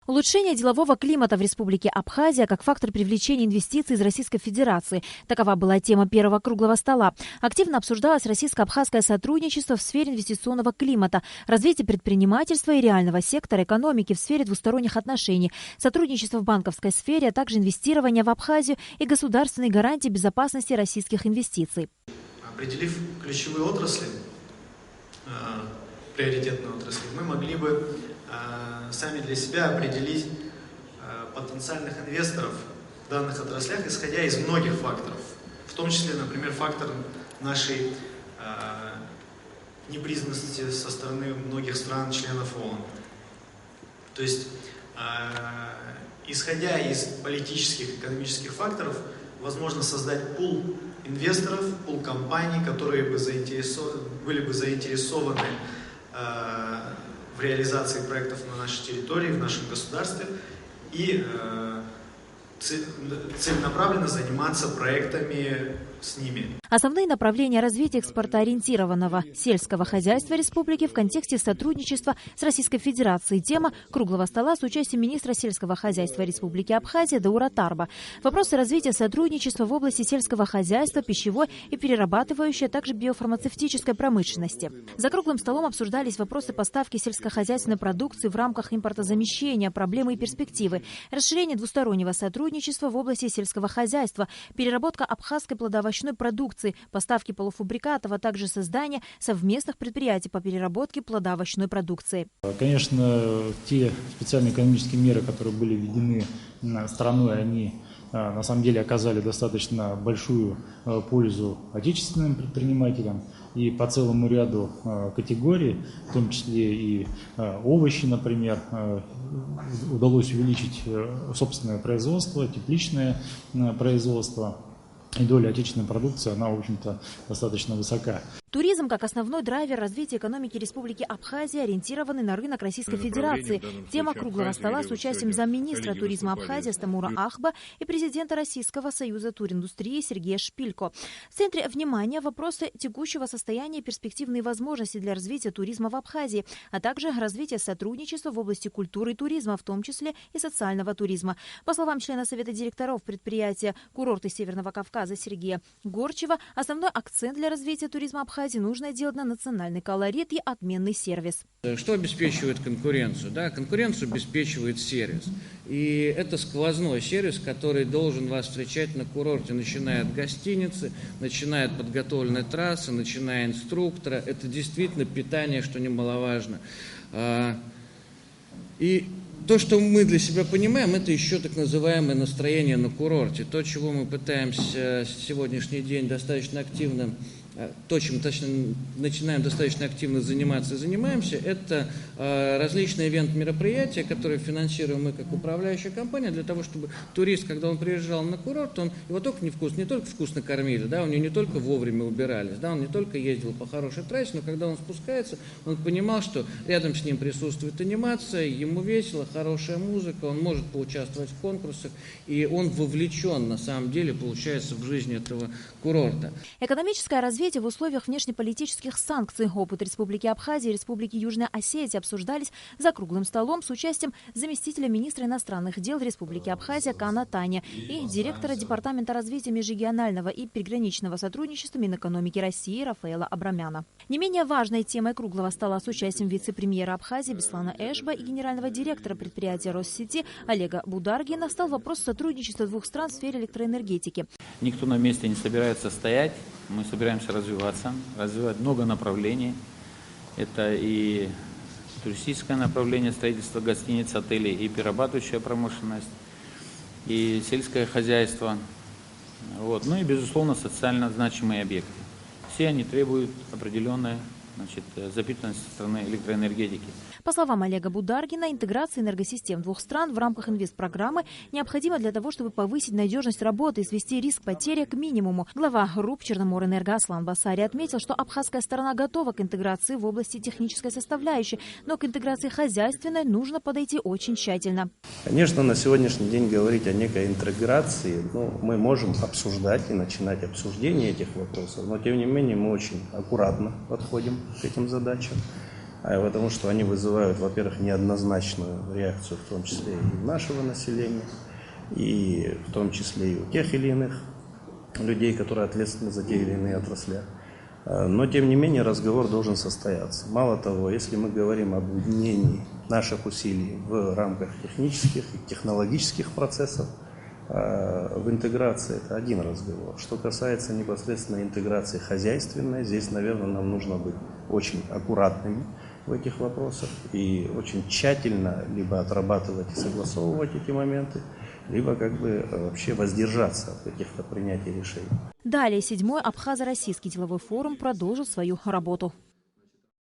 Улучшение делового климата в Республике Абхазия как фактор привлечения инвестиций из Российской Федерации. Такова была тема первого круглого стола. Активно обсуждалось российско-абхазское сотрудничество в сфере инвестиционного климата, развитие предпринимательства и реального сектора экономики в сфере двусторонних отношений, сотрудничество в банковской сфере, а также инвестирование в Абхазию и государственные гарантии безопасности российских инвестиций. Определив ключевые отрасли, приоритетные отрасли, мы могли бы сами для себя определить потенциальных инвесторов в данных отраслях, исходя из многих факторов, в том числе, например, фактор нашей непризнанности со стороны многих стран-членов ООН. То есть, исходя из политических и экономических факторов, возможно создать пул инвесторов, пул компаний, которые были бы заинтересованы в реализации проектов на нашей территории, в нашем государстве и целенаправленно заниматься проектами с ними. Основные направления развития экспортоориентированного сельского хозяйства республики в контексте сотрудничества с Российской Федерацией. Тема круглого стола с участием министра сельского хозяйства Республики Абхазия Даура Тарба. Вопросы развития сотрудничества в области сельского хозяйства, пищевой и перерабатывающей, а также биофармацевтической промышленности. За круглым столом обсуждались вопросы поставки сельскохозяйственной продукции в рамках импортозамещения, проблемы и перспективы, расширение двустороннего сотрудничества в области сельского хозяйства, переработка абхазской плодоовощной продукции, поставки полуфабрикатов, а также создание совместных предприятий по переработке плодоовощной продукции. Конечно, те специальные экономические меры, которые были введены страной, они на самом деле оказали достаточно большую пользу отечественным предпринимателям и по целому ряду категорий, в том числе и овощи, например, удалось увеличить собственное производство, тепличное производство. И доля отечественной продукции, она, в общем-то, достаточно высока. Туризм как основной драйвер развития экономики Республики Абхазия, ориентированный на рынок Российской Федерации. Тема круглого стола с участием замминистра туризма Абхазии Стамура Ахба и президента Российского союза туриндустрии Сергея Шпилько. В центре внимания вопросы текущего состояния и перспективные возможности для развития туризма в Абхазии, а также развития сотрудничества в области культуры и туризма, в том числе и социального туризма. По словам члена Совета директоров предприятия «Курорты Северного Кавказа» Сергея Горчева, основной акцент для развития туризма Абхазии нужно делать на национальный колорит и отменный сервис. Что обеспечивает конкуренцию? Да, конкуренцию обеспечивает сервис. И это сквозной сервис, который должен вас встречать на курорте, начиная от гостиницы, начиная от подготовленной трассы, начиная инструктора. Это действительно питание, что немаловажно. И то, что мы для себя понимаем, это еще так называемое настроение на курорте. То, чего мы пытаемся сегодняшний день достаточно активно, то, чем начинаем достаточно активно заниматься и занимаемся, это различные ивент-мероприятия, которые финансируем мы как управляющая компания, для того, чтобы турист, когда он приезжал на курорт, его не только вкусно кормили, да, у него не только вовремя убирались, да, он не только ездил по хорошей трассе, но когда он спускается, он понимал, что рядом с ним присутствует анимация, ему весело, хорошая музыка, он может поучаствовать в конкурсах, и он вовлечен, на самом деле, получается, в жизнь этого курорта. Экономическое развитие в условиях внешнеполитических санкций. Опыт Республики Абхазия и Республики Южная Осетия обсуждались за круглым столом с участием заместителя министра иностранных дел Республики Абхазия Кана Таня и директора Департамента развития межрегионального и приграничного сотрудничества Минэкономики России Рафаэла Абрамяна. Не менее важной темой круглого стола с участием вице-премьера Абхазии Беслана Эшба и генерального директора предприятия Россети Олега Бударгина стал вопрос сотрудничества двух стран в сфере электроэнергетики. Никто на месте не собирается стоять. Мы собираемся развиваться, развивать много направлений. Это и туристическое направление, строительство гостиниц, отелей, и перерабатывающая промышленность, и сельское хозяйство. Вот. Ну и, безусловно, социально значимые объекты. Все они требуют определенной запитанности со стороны электроэнергетики. По словам Олега Бударгина, интеграция энергосистем двух стран в рамках инвестпрограммы необходима для того, чтобы повысить надежность работы и свести риск потери к минимуму. Глава РУП Черноморэнерго Аслан Басари отметил, что абхазская сторона готова к интеграции в области технической составляющей, но к интеграции хозяйственной нужно подойти очень тщательно. Конечно, на сегодняшний день говорить о некой интеграции, мы можем обсуждать и начинать обсуждение этих вопросов, но тем не менее мы очень аккуратно подходим к этим задачам. потому что они вызывают, во-первых, неоднозначную реакцию, в том числе и нашего населения, и в том числе и у тех или иных людей, которые ответственны за те или иные отрасли. Но, тем не менее, разговор должен состояться. Мало того, если мы говорим об объединении наших усилий в рамках технических и технологических процессов, в интеграции это один разговор. Что касается непосредственно интеграции хозяйственной, здесь, наверное, нам нужно быть очень аккуратными в этих вопросах и очень тщательно либо отрабатывать и согласовывать эти моменты, либо вообще воздержаться от каких-то принятий решений. Далее 7-й Абхазо-Российский деловой форум продолжит свою работу.